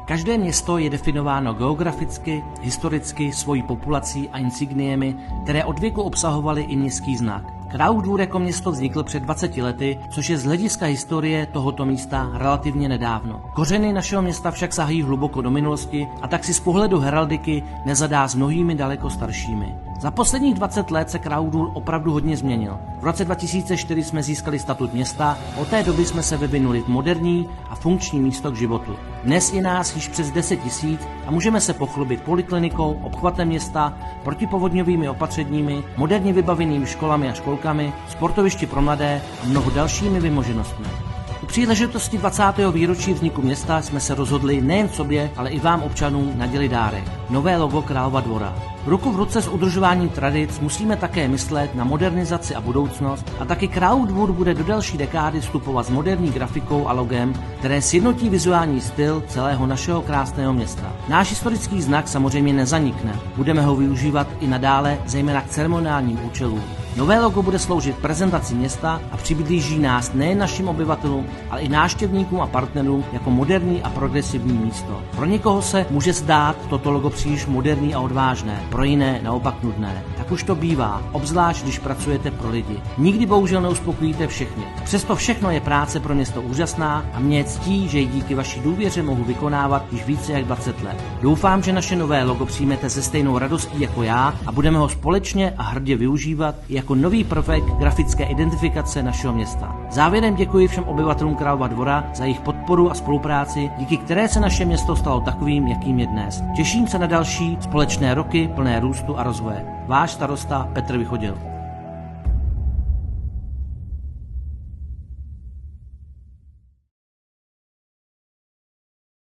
Každé město je definováno geograficky, historicky, svojí populací a insigniemi, které od věku obsahovaly i městský znak. Králův Dvůr jako město vznikl před 20 lety, což je z hlediska historie tohoto místa relativně nedávno. Kořeny našeho města však sahají hluboko do minulosti a tak si z pohledu heraldiky nezadá s mnohými daleko staršími. Za posledních 20 let se Králův Dvůr opravdu hodně změnil. V roce 2004 jsme získali statut města, od té doby jsme se vyvinuli v moderní a funkční místo k životu. Dnes je nás již přes 10 000 a můžeme se pochlubit poliklinikou, obchvatem města, protipovodňovými opatřeními, moderně vybavenými školami a školkami, sportovišti pro mladé a mnoho dalšími vymoženostmi. U příležitosti 20. výročí vzniku města jsme se rozhodli nejen sobě, ale i vám občanům nadělit dárek. Nové logo Králova Dvora. Ruku v ruce s udržováním tradic musíme také myslet na modernizaci a budoucnost a taky Králův Dvůr bude do další dekády vstupovat s moderní grafikou a logem, které sjednotí vizuální styl celého našeho krásného města. Náš historický znak samozřejmě nezanikne. Budeme ho využívat i nadále, zejména k ceremoniálním účelům. Nové logo bude sloužit prezentaci města a přiblíží nás nejen našim obyvatelům, ale i návštěvníkům a partnerům jako moderní a progresivní místo. Pro někoho se může zdát toto logo příliš moderní a odvážné, pro jiné naopak nudné. Tak už to bývá, obzvlášť když pracujete pro lidi. Nikdy bohužel neuspokojíte všechny. Přesto všechno je práce pro město úžasná a mě je ctí, že ji díky vaší důvěře mohu vykonávat již více jak 20 let. Doufám, že naše nové logo přijmete se stejnou radostí jako já a budeme ho společně a hrdě využívat jako nový prvek grafické identifikace našeho města. Závěrem děkuji všem obyvatelům Králova Dvora za jejich podporu a spolupráci, díky které se naše město stalo takovým, jakým je dnes. Těším se na další společné roky plné růstu a rozvoje. Váš starosta Petr Vychodil.